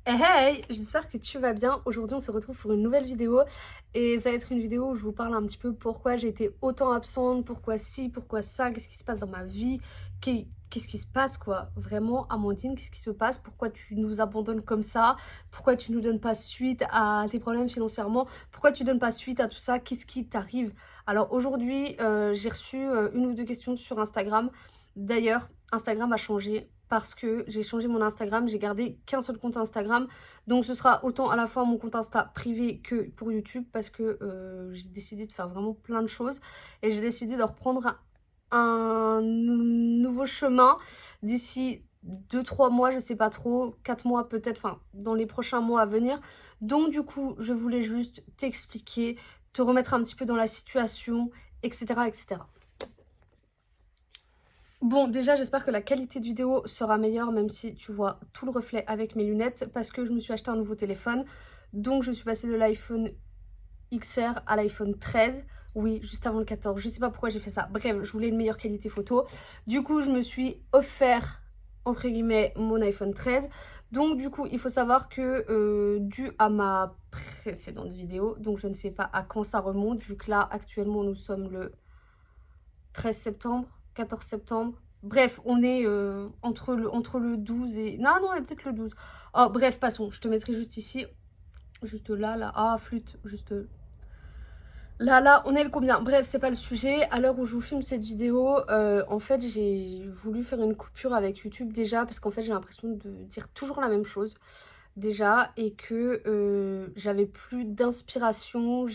Hey, hey, j'espère que tu vas bien. Aujourd'hui, on se retrouve pour une nouvelle vidéo et ça va être une vidéo où je vous parle un petit peu pourquoi j'ai été autant absente, pourquoi ci, pourquoi ça, qu'est-ce qui se passe dans ma vie, qu'est-ce qui se passe quoi. Vraiment, Amandine, qu'est-ce qui se passe? Pourquoi tu nous abandonnes comme ça? Pourquoi tu nous donnes pas suite à tes problèmes financièrement? Pourquoi tu donnes pas suite à tout ça? Qu'est-ce qui t'arrive? Alors aujourd'hui, j'ai reçu une ou deux questions sur Instagram. D'ailleurs, Instagram a changé parce que j'ai changé mon Instagram, j'ai gardé qu'un seul compte Instagram, donc ce sera autant à la fois mon compte Insta privé que pour YouTube parce que j'ai décidé de faire vraiment plein de choses et j'ai décidé de reprendre un nouveau chemin d'ici 2-3 mois, je sais pas trop, 4 mois peut-être, enfin dans les prochains mois à venir. Donc du coup, je voulais juste t'expliquer, te remettre un petit peu dans la situation, etc. etc. Bon, déjà, j'espère que la qualité de vidéo sera meilleure, même si tu vois tout le reflet avec mes lunettes, parce que je me suis acheté un nouveau téléphone. Donc, je suis passée de l'iPhone XR à l'iPhone 13. Oui, juste avant le 14. Je sais pas pourquoi j'ai fait ça. Bref, je voulais une meilleure qualité photo. Du coup, je me suis offert, entre guillemets, mon iPhone 13. Donc, du coup, il faut savoir que, dû à ma précédente vidéo, donc je ne sais pas à quand ça remonte, vu que là, actuellement, nous sommes le 13 septembre, 14 septembre. Bref, on est entre le 12 et... Non, non, peut-être le 12. Oh, bref, passons. Je te mettrai juste ici. Juste là, là. Ah, flûte. Juste là, là. On est le combien? Bref, c'est pas le sujet. À l'heure où je vous filme cette vidéo, en fait, j'ai voulu faire une coupure avec YouTube déjà. Parce qu'en fait, j'ai l'impression de dire toujours la même chose. Déjà. Et que j'avais plus d'inspiration.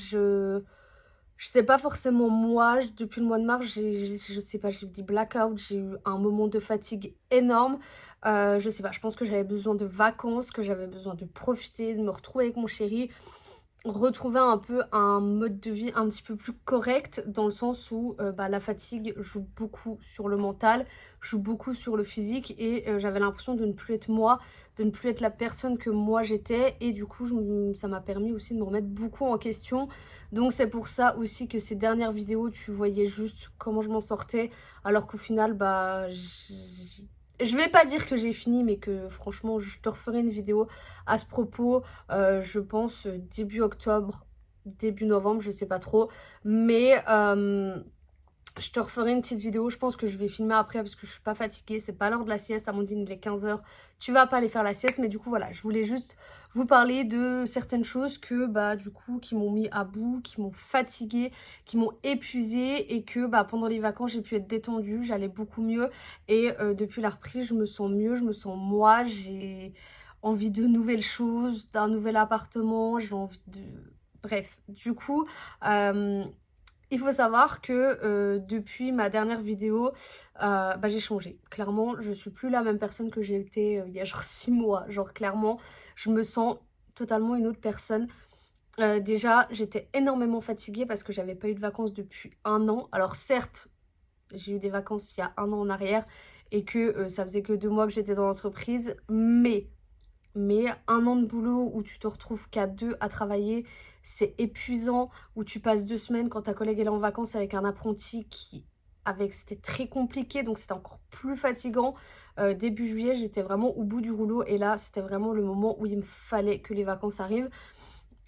Je sais pas forcément moi, depuis le mois de mars, je sais pas, j'ai eu des blackouts, j'ai eu un moment de fatigue énorme. Je sais pas, je pense que j'avais besoin de vacances, que j'avais besoin de profiter, de me retrouver avec mon chéri, retrouver un peu un mode de vie un petit peu plus correct dans le sens où la fatigue joue beaucoup sur le mental, joue beaucoup sur le physique et j'avais l'impression de ne plus être moi, de ne plus être la personne que moi j'étais et du coup ça m'a permis aussi de me remettre beaucoup en question. Donc c'est pour ça aussi que ces dernières vidéos tu voyais juste comment je m'en sortais alors qu'au final je vais pas dire que j'ai fini mais que franchement je te referai une vidéo à ce propos, je pense début octobre, début novembre, je sais pas trop. Mais je te referai une petite vidéo, je pense que je vais filmer après parce que je suis pas fatiguée, c'est pas l'heure de la sieste, Amandine il est 15 h, tu vas pas aller faire la sieste, mais du coup voilà, je voulais juste vous parler de certaines choses que du coup qui m'ont mis à bout, qui m'ont fatiguée, qui m'ont épuisée et que pendant les vacances j'ai pu être détendue, j'allais beaucoup mieux et depuis la reprise je me sens mieux, je me sens moi, j'ai envie de nouvelles choses, d'un nouvel appartement, j'ai envie de... Bref, du coup... il faut savoir que depuis ma dernière vidéo, j'ai changé. Clairement, je suis plus la même personne que j'ai été il y a genre 6 mois. Genre clairement, je me sens totalement une autre personne. Déjà, j'étais énormément fatiguée parce que j'avais pas eu de vacances depuis un an. Alors certes, j'ai eu des vacances il y a un an en arrière et que ça faisait que 2 mois que j'étais dans l'entreprise. Mais un an de boulot où tu te retrouves qu'à deux à travailler, c'est épuisant, où tu passes 2 semaines quand ta collègue est en vacances avec un apprenti c'était très compliqué, donc c'était encore plus fatigant. Début juillet, j'étais vraiment au bout du rouleau et là, c'était vraiment le moment où il me fallait que les vacances arrivent.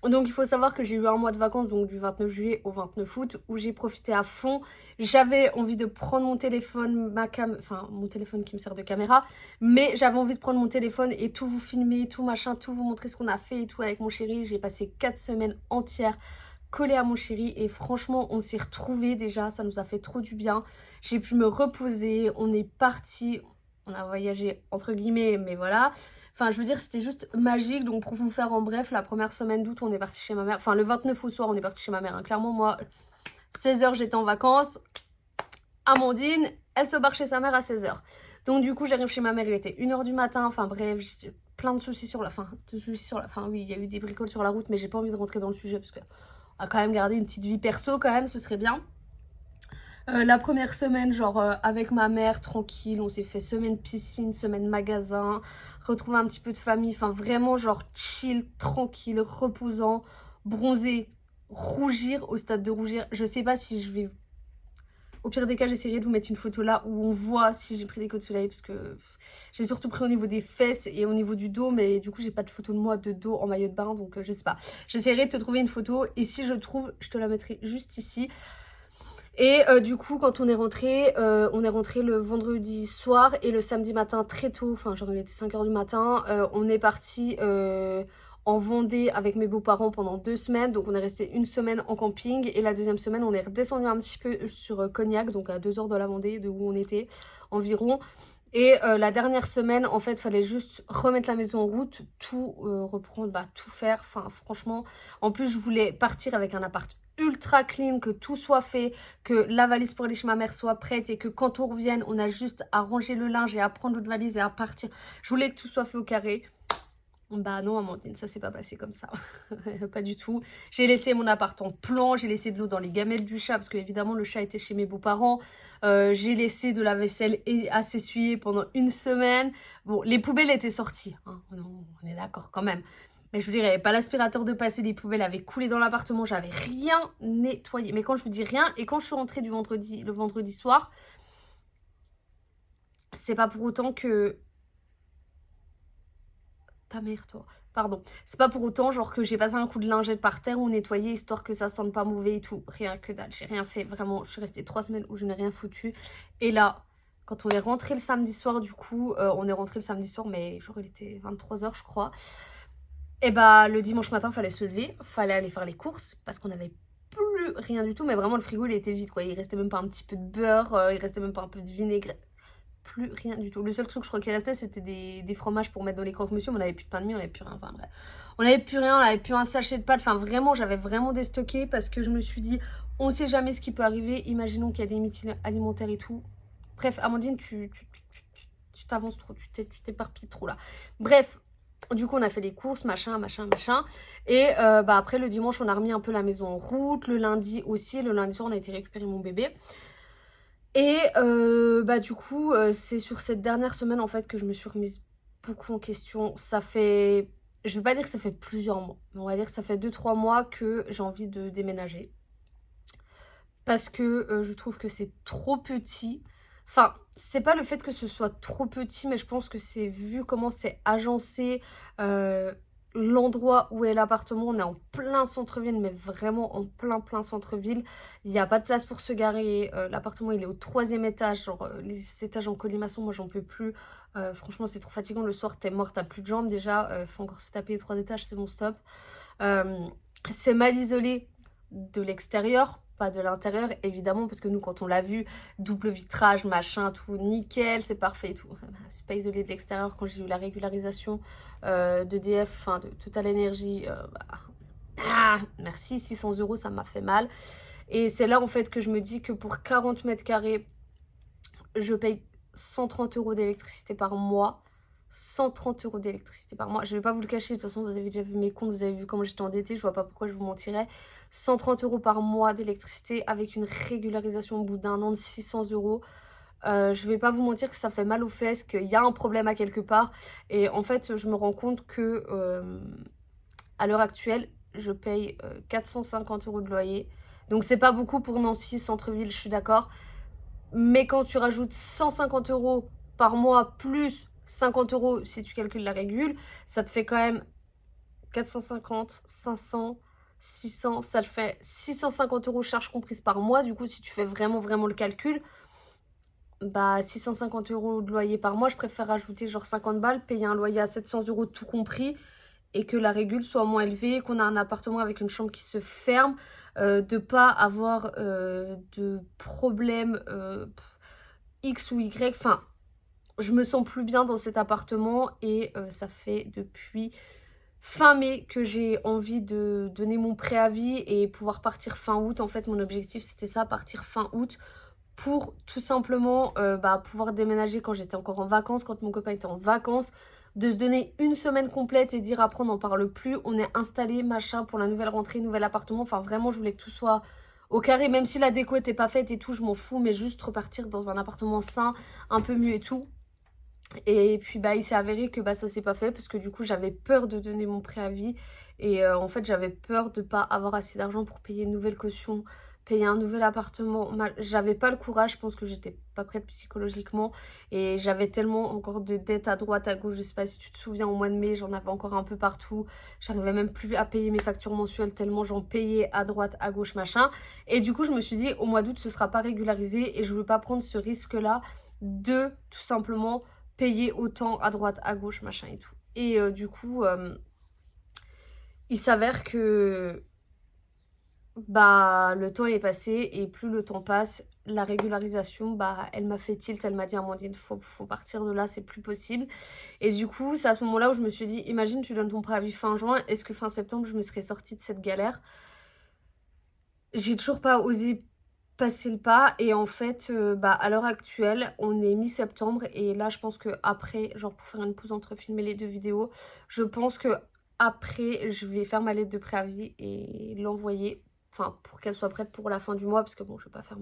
Donc il faut savoir que j'ai eu un mois de vacances, donc du 29 juillet au 29 août, où j'ai profité à fond. J'avais envie de prendre mon téléphone, enfin mon téléphone qui me sert de caméra, mais j'avais envie de prendre mon téléphone et tout vous filmer, tout machin, tout vous montrer ce qu'on a fait et tout avec mon chéri. J'ai passé 4 semaines entières collée à mon chéri et franchement on s'est retrouvés déjà, ça nous a fait trop du bien. J'ai pu me reposer, on est parti, on a voyagé entre guillemets, mais voilà. Enfin, je veux dire, c'était juste magique. Donc, pour vous faire en bref, la première semaine d'août, on est parti chez ma mère. Enfin, le 29 au soir, on est parti chez ma mère. Hein. Clairement, moi, 16 h, j'étais en vacances. Amandine, elle se barre chez sa mère à 16 h. Donc, du coup, j'arrive chez ma mère, il était 1 h du matin. Enfin, bref, j'ai plein de soucis sur la fin. Enfin, oui, il y a eu des bricoles sur la route, mais j'ai pas envie de rentrer dans le sujet parce que on va quand même garder une petite vie perso, quand même, ce serait bien. La première semaine, genre avec ma mère, tranquille, on s'est fait semaine piscine, semaine magasin, retrouver un petit peu de famille, enfin vraiment genre chill, tranquille, reposant, bronzer, rougir au stade de rougir. Je sais pas si je vais Au pire des cas, j'essaierai de vous mettre une photo là où on voit si j'ai pris des côtes de soleil parce que j'ai surtout pris au niveau des fesses et au niveau du dos, mais du coup j'ai pas de photo de moi de dos en maillot de bain, donc je sais pas. J'essaierai de te trouver une photo et si je trouve, je te la mettrai juste ici. Et du coup quand on est rentré le vendredi soir et le samedi matin très tôt, enfin genre il était 5 h du matin, on est parti en Vendée avec mes beaux-parents pendant 2 semaines, donc on est resté une semaine en camping et la deuxième semaine on est redescendu un petit peu sur Cognac, donc à 2 h de la Vendée, de où on était environ. Et la dernière semaine, en fait, fallait juste remettre la maison en route, tout reprendre, bah, tout faire. Enfin, franchement, en plus, je voulais partir avec un appart ultra clean, que tout soit fait, que la valise pour aller chez ma mère soit prête et que quand on revienne, on a juste à ranger le linge et à prendre l'autre valise et à partir. Je voulais que tout soit fait au carré. Bah non Amandine, ça s'est pas passé comme ça, pas du tout. J'ai laissé mon appart en plan, j'ai laissé de l'eau dans les gamelles du chat parce que évidemment le chat était chez mes beaux-parents. J'ai laissé de la vaisselle à s'essuyer pendant une semaine. Bon, les poubelles étaient sorties, hein. On est d'accord quand même. Mais je vous dirais, pas l'aspirateur de passer, les poubelles avaient coulé dans l'appartement, j'avais rien nettoyé. Mais quand je vous dis rien, et quand je suis rentrée le vendredi soir, c'est pas pour autant que... Ta mère, toi. Pardon. C'est pas pour autant, genre, que j'ai passé un coup de lingette par terre ou nettoyé, histoire que ça sente pas mauvais et tout. Rien que dalle. J'ai rien fait. Vraiment, je suis restée 3 semaines où je n'ai rien foutu. Et là, quand on est rentré le samedi soir, du coup, on est rentré le samedi soir, mais genre, il était 23 h, je crois. Et bah, le dimanche matin, fallait se lever. Fallait aller faire les courses, parce qu'on avait plus rien du tout. Mais vraiment, le frigo, il était vide, quoi. Il restait même pas un petit peu de beurre, il restait même pas un peu de vinaigrette. Plus rien du tout. Le seul truc je crois qui restait c'était des fromages pour mettre dans les croque-monsieur, mais on avait plus de pain de mie, on avait plus rien, enfin bref. On avait plus rien, on avait plus un sachet de pâtes, enfin vraiment j'avais vraiment déstocké parce que je me suis dit on sait jamais ce qui peut arriver, imaginons qu'il y a des mythes alimentaires et tout. Bref Amandine tu t'avances trop, tu t'éparpilles trop là. Bref, du coup on a fait les courses, machin. Et bah après le dimanche on a remis un peu la maison en route, le lundi aussi, le lundi soir on a été récupérer mon bébé. Et bah du coup, c'est sur cette dernière semaine en fait que je me suis remise beaucoup en question. Ça fait, je vais pas dire que ça fait plusieurs mois, mais on va dire que ça fait 2-3 mois que j'ai envie de déménager. Parce que je trouve que c'est trop petit. Enfin, c'est pas le fait que ce soit trop petit, mais je pense que c'est vu comment c'est agencé, l'endroit où est l'appartement, on est en plein centre-ville, mais vraiment en plein centre-ville. Il n'y a pas de place pour se garer. L'appartement, il est au 3e étage. Genre, les étages en colimaçon, moi, j'en peux plus. Franchement, c'est trop fatigant. Le soir, t'es mort, t'as plus de jambes déjà. Faut encore se taper les 3 étages, c'est bon, stop. C'est mal isolé de l'extérieur, pas de l'intérieur, évidemment, parce que nous, quand on l'a vu, double vitrage, machin, tout nickel, c'est parfait et tout. C'est pas isolé de l'extérieur. Quand j'ai eu la régularisation d'EDF, enfin de Total Energy, merci, 600 €, ça m'a fait mal. Et c'est là, en fait, que je me dis que pour 40 mètres carrés, je paye 130 € d'électricité par mois. 130 € d'électricité par mois. Je vais pas vous le cacher, de toute façon, vous avez déjà vu mes comptes, vous avez vu comment j'étais endettée, je vois pas pourquoi je vous mentirais. 130 € par mois d'électricité avec une régularisation au bout d'un an de 600 €. Je vais pas vous mentir que ça fait mal aux fesses, qu'il y a un problème à quelque part. Et en fait, je me rends compte que à l'heure actuelle, je paye 450 € de loyer. Donc c'est pas beaucoup pour Nancy, centre-ville, je suis d'accord. Mais quand tu rajoutes 150 € par mois plus 50 € si tu calcules la régule, ça te fait quand même 450, 500, 600, ça te fait 650 € charges comprises par mois. Du coup, si tu fais vraiment le calcul, bah 650 € de loyer par mois, je préfère rajouter genre 50 balles, payer un loyer à 700 € tout compris et que la régule soit moins élevée, qu'on a un appartement avec une chambre qui se ferme, de pas avoir de problème X ou Y, enfin je me sens plus bien dans cet appartement et ça fait depuis fin mai que j'ai envie de donner mon préavis et pouvoir partir fin août. En fait, mon objectif, c'était ça, partir fin août pour tout simplement pouvoir déménager quand j'étais encore en vacances, quand mon copain était en vacances, de se donner une semaine complète et dire après on n'en parle plus, on est installé, machin, pour la nouvelle rentrée, nouvel appartement. Enfin, vraiment, je voulais que tout soit au carré, même si la déco était pas faite et tout, je m'en fous, mais juste repartir dans un appartement sain, un peu mieux et tout. Et puis bah il s'est avéré que bah ça s'est pas fait parce que du coup j'avais peur de donner mon préavis et en fait j'avais peur de pas avoir assez d'argent pour payer une nouvelle caution payer un nouvel appartement. J'avais pas le courage, je pense que j'étais pas prête psychologiquement. Et j'avais tellement encore de dettes à droite, à gauche. Je sais pas si tu te souviens, au mois de mai, j'en avais encore un peu partout. J'arrivais même plus à payer mes factures mensuelles tellement j'en payais à droite, à gauche, machin. Et du coup, je me suis dit, au mois d'août, ce sera pas régularisé. Et je veux pas prendre ce risque-là de tout simplement payer autant à droite, à gauche, machin et tout. Et du coup, il s'avère que bah le temps est passé et plus le temps passe, la régularisation, bah elle m'a fait tilt, elle m'a dit Amandine, faut partir de là, c'est plus possible. Et du coup, c'est à ce moment-là où je me suis dit, imagine tu donnes ton préavis fin juin, est-ce que fin septembre je me serais sortie de cette galère? J'ai toujours pas osé passer le pas et en fait, bah à l'heure actuelle, on est mi-septembre et là je pense que après, genre pour faire une pause entre filmer les 2 vidéos, je pense que après je vais faire ma lettre de préavis et l'envoyer, enfin pour qu'elle soit prête pour la fin du mois parce que bon, je vais pas faire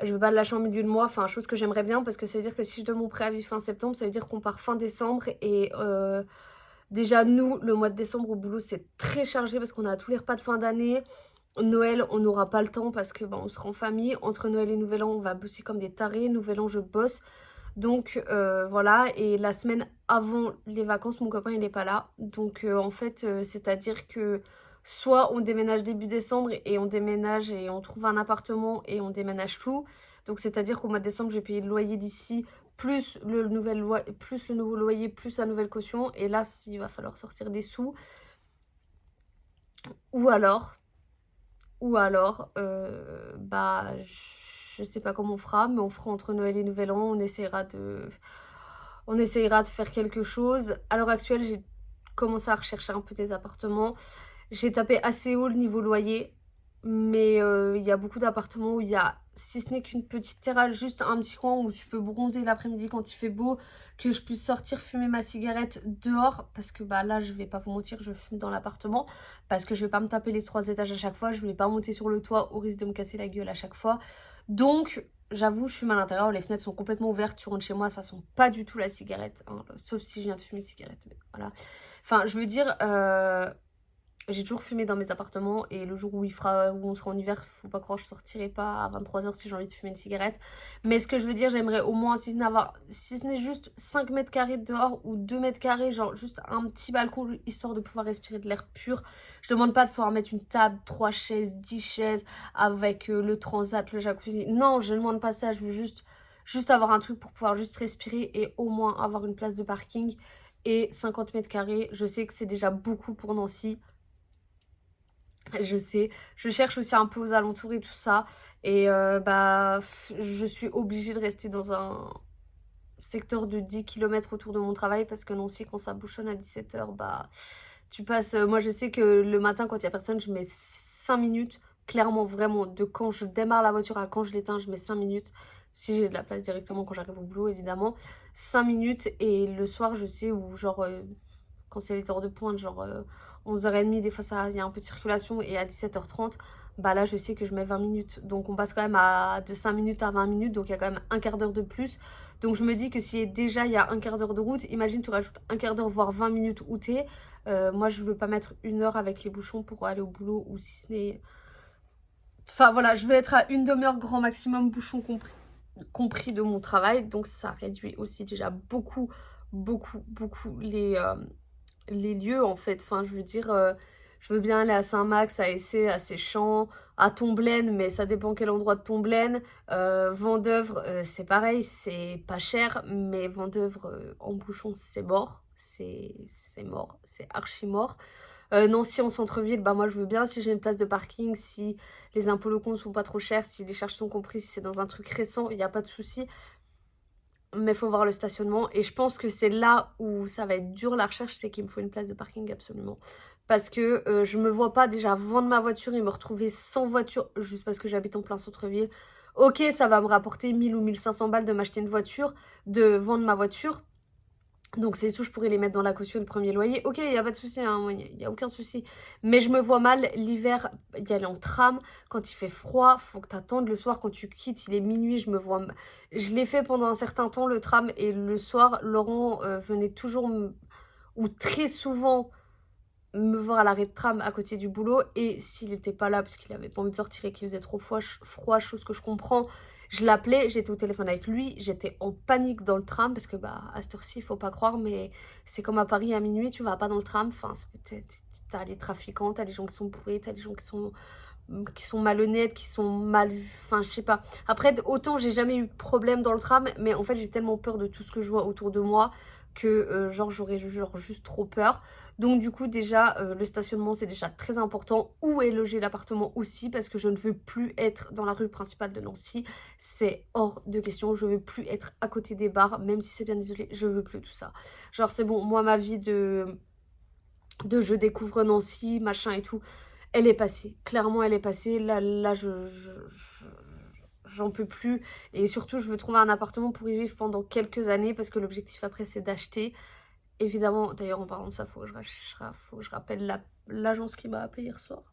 je vais pas le lâcher en milieu de mois, enfin chose que j'aimerais bien parce que ça veut dire que si je donne mon préavis fin septembre, ça veut dire qu'on part fin décembre et déjà nous, le mois de décembre au boulot c'est très chargé parce qu'on a tous les repas de fin d'année. Noël, on n'aura pas le temps parce que on sera en famille. Entre Noël et Nouvel An, on va bosser comme des tarés. Nouvel An, je bosse. Donc voilà. Et la semaine avant les vacances, mon copain, il n'est pas là. Donc en fait, c'est-à-dire que soit on déménage début décembre et on déménage et on trouve un appartement et on déménage tout. Donc c'est-à-dire qu'au mois de décembre, je vais payer le loyer d'ici, plus le nouveau loyer, plus la nouvelle caution. Et là, il va falloir sortir des sous. Ou alors, bah, je sais pas comment on fera, mais on fera entre Noël et Nouvel An, on essayera de faire quelque chose. À l'heure actuelle, j'ai commencé à rechercher un peu des appartements. J'ai tapé assez haut le niveau loyer, mais il y a beaucoup d'appartements où il y a, si ce n'est qu'une petite terrasse, juste un petit coin où tu peux bronzer l'après-midi quand il fait beau, que je puisse sortir fumer ma cigarette dehors, parce que bah là, je vais pas vous mentir, je fume dans l'appartement, parce que je vais pas me taper les 3 étages à chaque fois, je vais pas monter sur le toit au risque de me casser la gueule à chaque fois. Donc, j'avoue, je fume à l'intérieur, les fenêtres sont complètement ouvertes, tu rentres chez moi, ça sent pas du tout la cigarette, hein, sauf si je viens de fumer une cigarette, mais voilà. Enfin, je veux dire, j'ai toujours fumé dans mes appartements et le jour où on sera en hiver, faut pas croire que je sortirai pas à 23h si j'ai envie de fumer une cigarette. Mais ce que je veux dire, j'aimerais au moins, si ce n'est juste 5 mètres carrés dehors ou 2 mètres carrés, genre juste un petit balcon, histoire de pouvoir respirer de l'air pur. Je demande pas de pouvoir mettre une table, 3 chaises, 10 chaises avec le transat, le jacuzzi. Non, je ne demande pas ça, je veux juste avoir un truc pour pouvoir juste respirer et au moins avoir une place de parking. Et 50 mètres carrés, je sais que c'est déjà beaucoup pour Nancy. Je sais, je cherche aussi un peu aux alentours et tout ça. Et bah, je suis obligée de rester dans un secteur de 10 km autour de mon travail parce que Nancy, quand ça bouchonne à 17h, bah, tu passes. Moi, je sais que le matin, quand il n'y a personne, je mets 5 minutes. Clairement, vraiment, de quand je démarre la voiture à quand je l'éteins, je mets 5 minutes. Si j'ai de la place directement quand j'arrive au boulot, évidemment. 5 minutes. Et le soir, je sais où, genre, quand c'est les heures de pointe, genre 11h30, des fois il y a un peu de circulation et à 17h30, bah là je sais que je mets 20 minutes. Donc on passe quand même de 5 minutes à 20 minutes, donc il y a quand même un quart d'heure de plus. Donc je me dis que si déjà il y a un quart d'heure de route, imagine tu rajoutes un quart d'heure voire 20 minutes où t'es. Moi je veux pas mettre 1 heure avec les bouchons pour aller au boulot ou si ce n'est... Enfin voilà, je veux être à une demi-heure grand maximum bouchon compris de mon travail. Donc ça réduit aussi déjà beaucoup les lieux en fait. Enfin, je veux dire, je veux bien aller à Saint-Max, à Essé, à Séchamps, à Tomblaine, mais ça dépend quel endroit de Tomblaine. Vendeuvre, c'est pareil, c'est pas cher, mais Vendeuvre en bouchon, c'est mort. C'est mort, c'est archi mort. Nancy en centre-ville, bah moi je veux bien si j'ai une place de parking, si les impôts locaux ne sont pas trop chers, si les charges sont comprises, si c'est dans un truc récent, il n'y a pas de souci. Mais il faut voir le stationnement. Et je pense que c'est là où ça va être dur la recherche, c'est qu'il me faut une place de parking absolument. Parce que je me vois pas déjà vendre ma voiture et me retrouver sans voiture juste parce que j'habite en plein centre-ville. Ok, ça va me rapporter 1000 ou 1500 balles de m'acheter une voiture, de vendre ma voiture. Donc ces sous, je pourrais les mettre dans la caution du premier loyer. Ok, il n'y a pas de souci, hein, il n'y a aucun souci. Mais je me vois mal l'hiver y aller en tram. Quand il fait froid, faut que tu attendes le soir. Quand tu quittes, il est minuit, je me vois... Je l'ai fait pendant un certain temps, le tram. Et le soir, Laurent venait toujours, ou très souvent, me voir à l'arrêt de tram à côté du boulot, et s'il n'était pas là parce qu'il avait pas envie de sortir et qu'il faisait trop froid, chose que je comprends, je l'appelais, j'étais au téléphone avec lui, j'étais en panique dans le tram parce que bah à cette heure-ci, il faut pas croire, mais c'est comme à Paris à minuit, tu vas pas dans le tram, enfin t'as les trafiquants, t'as les gens qui sont bourrés, t'as les gens qui sont malhonnêtes, qui sont mal... Enfin, je sais pas. Après, autant j'ai jamais eu de problème dans le tram, mais en fait, j'ai tellement peur de tout ce que je vois autour de moi que, genre, j'aurais juste trop peur. Donc, du coup, déjà, le stationnement, c'est déjà très important. Où est logé l'appartement aussi, parce que je ne veux plus être dans la rue principale de Nancy. C'est hors de question. Je veux plus être à côté des bars, même si c'est bien isolé. Je veux plus tout ça. Genre, c'est bon, moi, ma vie de je découvre Nancy, machin et tout, elle est passée. Clairement, elle est passée. Là, j'en peux plus. Et surtout, je veux trouver un appartement pour y vivre pendant quelques années parce que l'objectif après, c'est d'acheter. Évidemment, d'ailleurs, en parlant de ça, faut que je rappelle l'agence qui m'a appelé hier soir.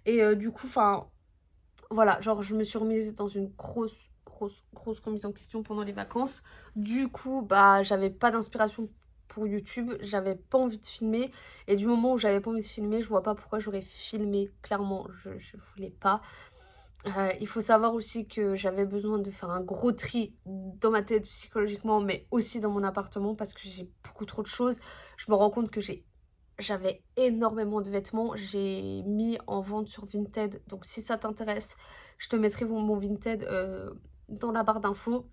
Et du coup, enfin, voilà, genre, je me suis remise dans une grosse remise en question pendant les vacances. Du coup, bah, j'avais pas d'inspiration pour YouTube, j'avais pas envie de filmer, et du moment où j'avais pas envie de filmer, je vois pas pourquoi j'aurais filmé. Clairement, je voulais pas. Il faut savoir aussi que j'avais besoin de faire un gros tri dans ma tête psychologiquement, mais aussi dans mon appartement parce que j'ai beaucoup trop de choses. Je me rends compte que j'avais énormément de vêtements. J'ai mis en vente sur Vinted, donc si ça t'intéresse, je te mettrai mon Vinted dans la barre d'infos.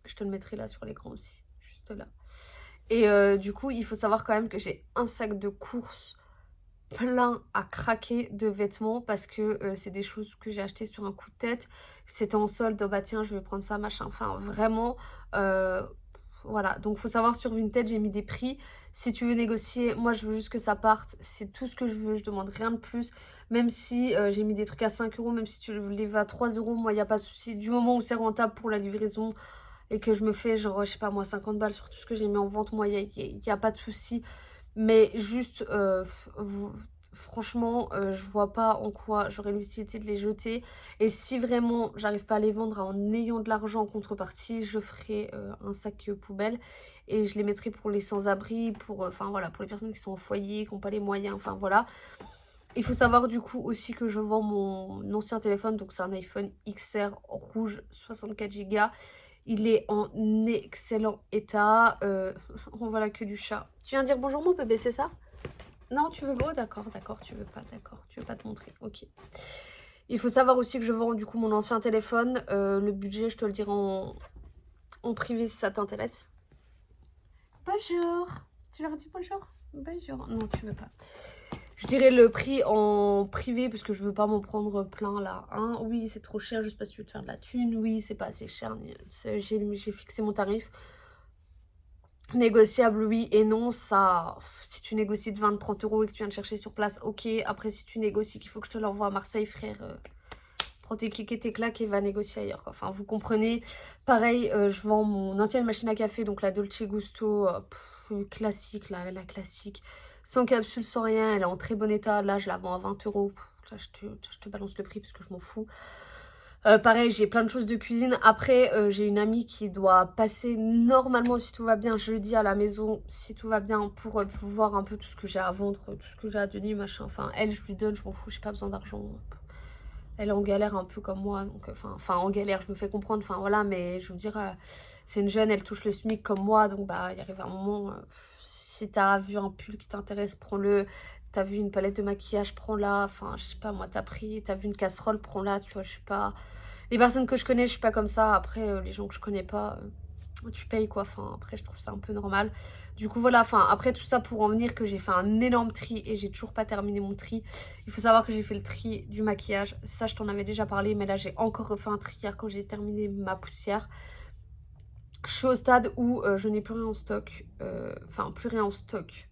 Je te le mettrai là sur l'écran aussi, juste là. Et du coup, il faut savoir quand même que j'ai un sac de courses plein à craquer de vêtements parce que c'est des choses que j'ai achetées sur un coup de tête. C'était en solde, oh bah tiens, je vais prendre ça, machin. Enfin, vraiment, voilà. Donc, faut savoir, sur Vinted, j'ai mis des prix. Si tu veux négocier, moi, je veux juste que ça parte. C'est tout ce que je veux. Je demande rien de plus. Même si j'ai mis des trucs à 5 euros, même si tu les veux à 3 euros, moi, il n'y a pas de souci. Du moment où c'est rentable pour la livraison et que je me fais, genre, je sais pas, moi, 50 balles sur tout ce que j'ai mis en vente, moi, il y a pas de souci. Mais juste, franchement, je vois pas en quoi j'aurais l'utilité de les jeter. Et si vraiment j'arrive pas à les vendre en ayant de l'argent en contrepartie, je ferai un sac poubelle et je les mettrai pour les sans-abri, pour, enfin voilà, pour les personnes qui sont en foyer, qui n'ont pas les moyens, enfin voilà. Il faut savoir du coup aussi que je vends mon ancien téléphone, donc c'est un iPhone XR rouge 64 Go. Il est en excellent état. On voit là que du chat. Tu viens dire bonjour mon bébé, c'est ça? Non, tu veux... Oh d'accord, tu veux pas te montrer. Ok. Il faut savoir aussi que je vends du coup mon ancien téléphone. Le budget, je te le dirai en privé si ça t'intéresse. Bonjour. Tu leur dis bonjour? Bonjour. Non, tu veux pas. Je dirais le prix en privé parce que je veux pas m'en prendre plein là. Hein. Oui, c'est trop cher juste parce que tu veux te faire de la thune. Oui, c'est pas assez cher. J'ai fixé mon tarif. Négociable, oui et non. Ça, si tu négocies de 20-30 euros et que tu viens de chercher sur place, ok. Après, si tu négocies qu'il faut que je te l'envoie à Marseille, frère, prends tes clics et tes claques et va négocier ailleurs, quoi. Enfin, vous comprenez. Pareil, je vends mon ancienne machine à café, donc la Dolce Gusto, classique, la classique. Sans capsule, sans rien, elle est en très bon état. Là, je la vends à 20 euros. Là, je te balance le prix parce que je m'en fous. Pareil, j'ai plein de choses de cuisine. Après, j'ai une amie qui doit passer normalement, si tout va bien, jeudi à la maison, si tout va bien, pour voir un peu tout ce que j'ai à vendre, tout ce que j'ai à donner, machin. Enfin, elle, je lui donne, je m'en fous, j'ai pas besoin d'argent. Elle est en galère un peu comme moi, donc enfin en galère, je me fais comprendre, enfin voilà, mais je veux dire, c'est une jeune, elle touche le SMIC comme moi, donc bah il arrive un moment, si t'as vu un pull qui t'intéresse, prends-le, t'as vu une palette de maquillage, prends-la, enfin je sais pas, moi t'as vu une casserole, prends-la, tu vois, je suis pas... Les personnes que je connais, je suis pas comme ça, après les gens que je connais pas, tu payes quoi, enfin après je trouve ça un peu normal. Du coup voilà, enfin après tout ça pour en venir que j'ai fait un énorme tri et j'ai toujours pas terminé mon tri. Il faut savoir que j'ai fait le tri du maquillage, ça je t'en avais déjà parlé, mais là j'ai encore refait un tri hier quand j'ai terminé ma poussière. Je suis au stade où je n'ai plus rien en stock, enfin plus rien en stock.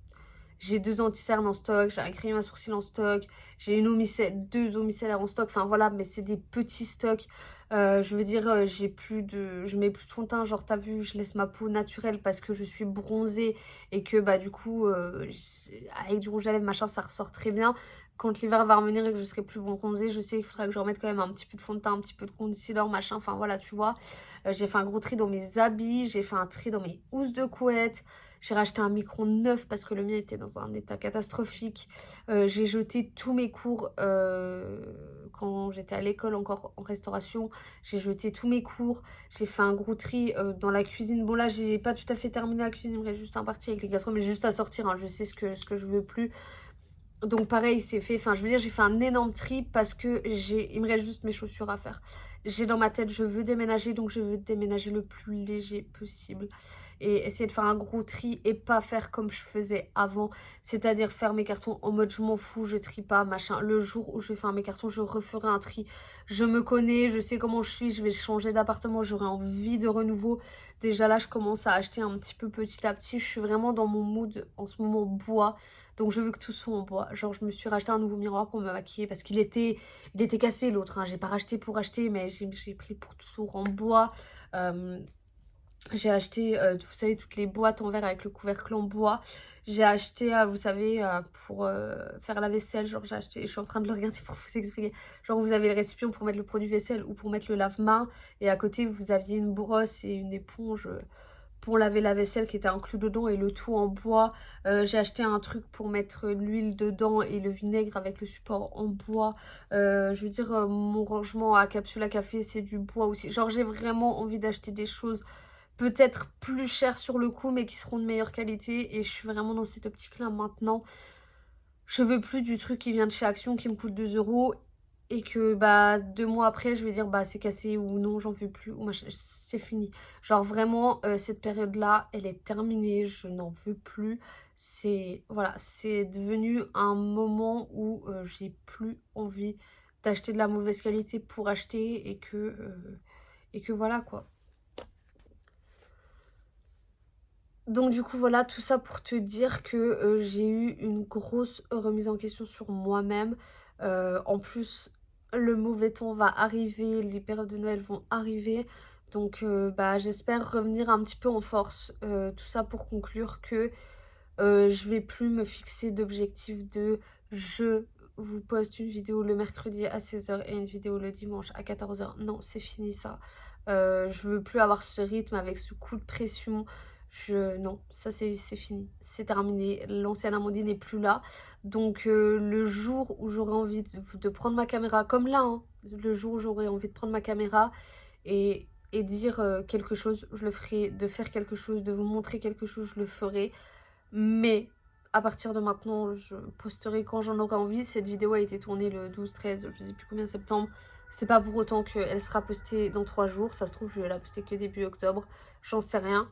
J'ai 2 anti-cernes en stock, j'ai un crayon à sourcils en stock, j'ai deux eaux micellaires en stock, enfin voilà, mais c'est des petits stocks. Je veux dire, je mets plus de fond de teint, genre t'as vu, je laisse ma peau naturelle parce que je suis bronzée et que bah du coup, avec du rouge à lèvres, machin, ça ressort très bien. Quand l'hiver va revenir et que je serai plus bronzée, je sais qu'il faudra que je remette quand même un petit peu de fond de teint, un petit peu de concealer, machin, enfin voilà, tu vois. J'ai fait un gros tri dans mes habits, j'ai fait un tri dans mes housses de couette. J'ai racheté un micro neuf parce que le mien était dans un état catastrophique. J'ai jeté tous mes cours quand j'étais à l'école encore en restauration. J'ai jeté tous mes cours. J'ai fait un gros tri dans la cuisine. Bon là, j'ai pas tout à fait terminé la cuisine. Il me reste juste un parti avec les gastro, mais juste à sortir. Hein. Je sais ce que je veux plus. Donc pareil, c'est fait, enfin je veux dire, j'ai fait un énorme tri parce que il me reste juste mes chaussures à faire. J'ai dans ma tête, je veux déménager, donc je veux déménager le plus léger possible. Et essayer de faire un gros tri et pas faire comme je faisais avant. C'est-à-dire faire mes cartons en mode je m'en fous, je trie pas, machin. Le jour où je vais faire mes cartons, je referai un tri. Je me connais, je sais comment je suis, je vais changer d'appartement, j'aurai envie de renouveau. Déjà là, je commence à acheter un petit peu petit à petit. Je suis vraiment dans mon mood en ce moment bois. Donc je veux que tout soit en bois. Genre je me suis racheté un nouveau miroir pour me maquiller parce il était cassé l'autre. Hein. J'ai pas racheté pour acheter mais j'ai pris pour tout en bois. J'ai acheté, vous savez, toutes les boîtes en verre avec le couvercle en bois. J'ai acheté, vous savez, pour faire la vaisselle. Genre j'ai acheté, je suis en train de le regarder pour vous expliquer. Genre vous avez le récipient pour mettre le produit vaisselle ou pour mettre le lave-main. Et à côté vous aviez une brosse et une éponge pour laver la vaisselle qui était inclus dedans et le tout en bois. J'ai acheté un truc pour mettre l'huile dedans et le vinaigre avec le support en bois. Je veux dire, mon rangement à capsule à café, c'est du bois aussi. Genre, j'ai vraiment envie d'acheter des choses peut-être plus chères sur le coup, mais qui seront de meilleure qualité. Et je suis vraiment dans cette optique-là maintenant. Je veux plus du truc qui vient de chez Action qui me coûte 2 euros et que bah 2 mois après je vais dire bah c'est cassé ou non j'en veux plus ou machin, c'est fini. Genre vraiment cette période là elle est terminée, je n'en veux plus. C'est voilà, c'est devenu un moment où j'ai plus envie d'acheter de la mauvaise qualité pour acheter et que voilà quoi. Donc du coup voilà, tout ça pour te dire que j'ai eu une grosse remise en question sur moi-même. En plus, le mauvais temps va arriver, les périodes de Noël vont arriver. Donc bah, j'espère revenir un petit peu en force. Tout ça pour conclure que je vais plus me fixer d'objectif de je vous poste une vidéo le mercredi à 16h et une vidéo le dimanche à 14h. Non, c'est fini ça. Je veux plus avoir ce rythme avec ce coup de pression. Non, ça c'est fini, c'est terminé. L'ancienne Amandine n'est plus là. Donc le jour où j'aurai envie de prendre ma caméra, comme là, hein, le jour où j'aurai envie de prendre ma caméra et dire quelque chose, je le ferai. De faire quelque chose, de vous montrer quelque chose, je le ferai. Mais à partir de maintenant, je posterai quand j'en aurai envie. Cette vidéo a été tournée le 12, 13, je sais plus combien septembre. C'est pas pour autant qu'elle sera postée dans 3 jours. Ça se trouve, je vais la poster que début octobre. J'en sais rien.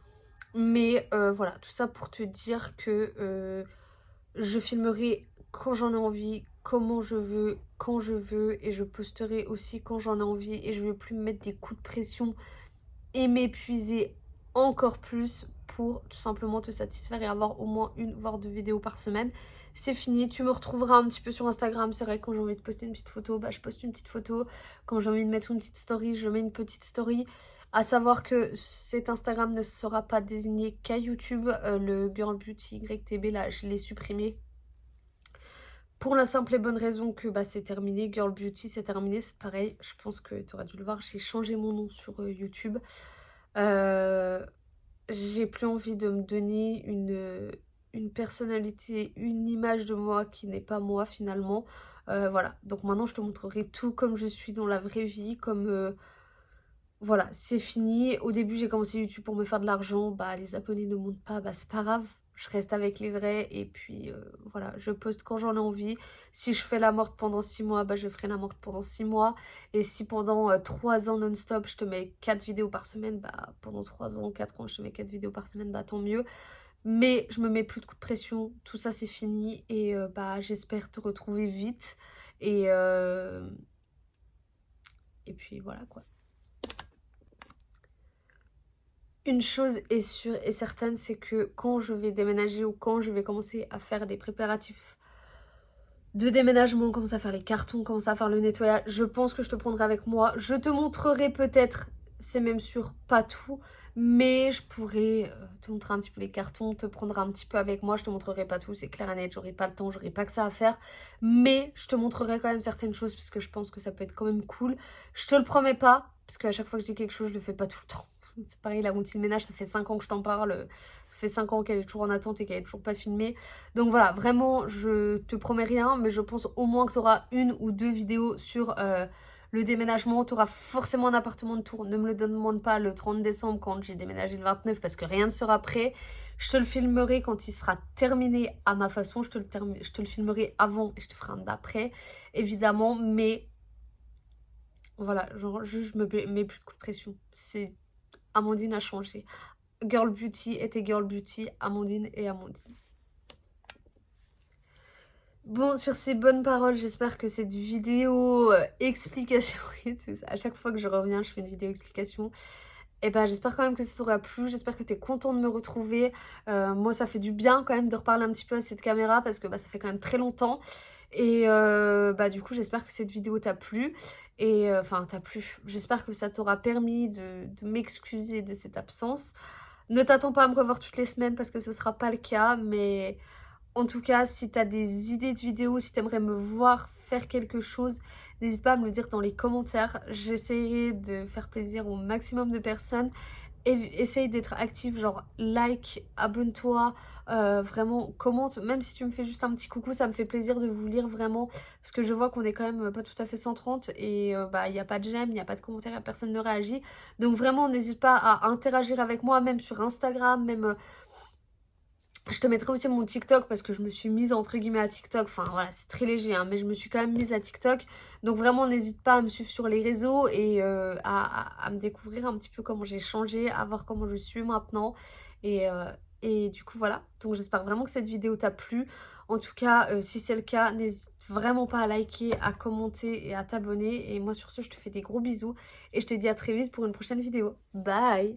Mais voilà, tout ça pour te dire que je filmerai quand j'en ai envie, comment je veux, quand je veux. Et je posterai aussi quand j'en ai envie. Et je ne veux plus me mettre des coups de pression et m'épuiser encore plus pour tout simplement te satisfaire et avoir au moins une voire 2 vidéos par semaine. C'est fini, tu me retrouveras un petit peu sur Instagram. C'est vrai que quand j'ai envie de poster une petite photo, bah je poste une petite photo. Quand j'ai envie de mettre une petite story, je mets une petite story. À savoir que cet Instagram ne sera pas désigné qu'à YouTube. Le Girl Beauty YTB là, je l'ai supprimé. Pour la simple et bonne raison que bah, c'est terminé, Girl Beauty c'est terminé, c'est pareil, je pense que tu auras dû le voir, j'ai changé mon nom sur YouTube. J'ai plus envie de me donner une personnalité, une image de moi qui n'est pas moi finalement. Voilà, donc maintenant je te montrerai tout comme je suis dans la vraie vie, comme... voilà, c'est fini. Au début j'ai commencé YouTube pour me faire de l'argent, bah les abonnés ne montent pas, bah c'est pas grave. Je reste avec les vrais et puis voilà, je poste quand j'en ai envie. Si je fais la morte pendant 6 mois, bah je ferai la morte pendant 6 mois. Et si pendant 3 ans non-stop, je te mets 4 vidéos par semaine, bah pendant 3 ans, 4 ans, je te mets 4 vidéos par semaine, bah tant mieux. Mais je me mets plus de coups de pression, tout ça c'est fini. Et bah j'espère te retrouver vite. Et puis voilà quoi. Une chose est sûre et certaine, c'est que quand je vais déménager ou quand je vais commencer à faire des préparatifs de déménagement, commencer à faire les cartons, commencer à faire le nettoyage, je pense que je te prendrai avec moi. Je te montrerai peut-être, c'est même sûr, pas tout, mais je pourrais te montrer un petit peu les cartons, te prendre un petit peu avec moi. Je te montrerai pas tout, c'est clair et net, j'aurai pas le temps, j'aurai pas que ça à faire, mais je te montrerai quand même certaines choses parce que je pense que ça peut être quand même cool. Je te le promets pas, parce qu'à chaque fois que je dis quelque chose, je le fais pas tout le temps. C'est pareil, la routine ménage, ça fait 5 ans que je t'en parle. Ça fait 5 ans qu'elle est toujours en attente et qu'elle est toujours pas filmée. Donc voilà, vraiment, je te promets rien, mais je pense au moins que tu auras 1 ou 2 vidéos sur le déménagement. Tu auras forcément un appartement de Tours. Ne me le demande pas le 30 décembre quand j'ai déménagé le 29 parce que rien ne sera prêt. Je te le filmerai quand il sera terminé à ma façon. Je te le filmerai avant et je te ferai un d'après, évidemment. Mais voilà, genre, juste, je me mets plus de coup de pression. Amandine a changé. Girl Beauty était Girl Beauty, Amandine et Amandine. Bon, sur ces bonnes paroles, j'espère que cette vidéo explication et tout ça, à chaque fois que je reviens, je fais une vidéo explication. Et ben j'espère quand même que ça t'aura plu, j'espère que t'es content de me retrouver. Moi, ça fait du bien quand même de reparler un petit peu à cette caméra parce que ça fait quand même très longtemps. Et du coup, j'espère que cette vidéo t'a plu. Et enfin, t'a plu. J'espère que ça t'aura permis de m'excuser de cette absence. Ne t'attends pas à me revoir toutes les semaines parce que ce sera pas le cas, mais en tout cas, si t'as des idées de vidéos, si t'aimerais me voir faire quelque chose, n'hésite pas à me le dire dans les commentaires. J'essaierai de faire plaisir au maximum de personnes. Et essaye d'être active, genre like, abonne-toi, vraiment commente. Même si tu me fais juste un petit coucou, ça me fait plaisir de vous lire vraiment. Parce que je vois qu'on est quand même pas tout à fait 130 et il n'y a pas de j'aime, il n'y a pas de commentaires, personne ne réagit. Donc vraiment, n'hésite pas à interagir avec moi, même sur Instagram, même... Je te mettrai aussi mon TikTok parce que je me suis mise entre guillemets à TikTok. Enfin voilà, c'est très léger, hein, mais je me suis quand même mise à TikTok. Donc vraiment, n'hésite pas à me suivre sur les réseaux et à me découvrir un petit peu comment j'ai changé, à voir comment je suis maintenant. Et du coup, voilà. Donc j'espère vraiment que cette vidéo t'a plu. En tout cas, si c'est le cas, n'hésite vraiment pas à liker, à commenter et à t'abonner. Et moi, sur ce, je te fais des gros bisous. Et je te dis à très vite pour une prochaine vidéo. Bye!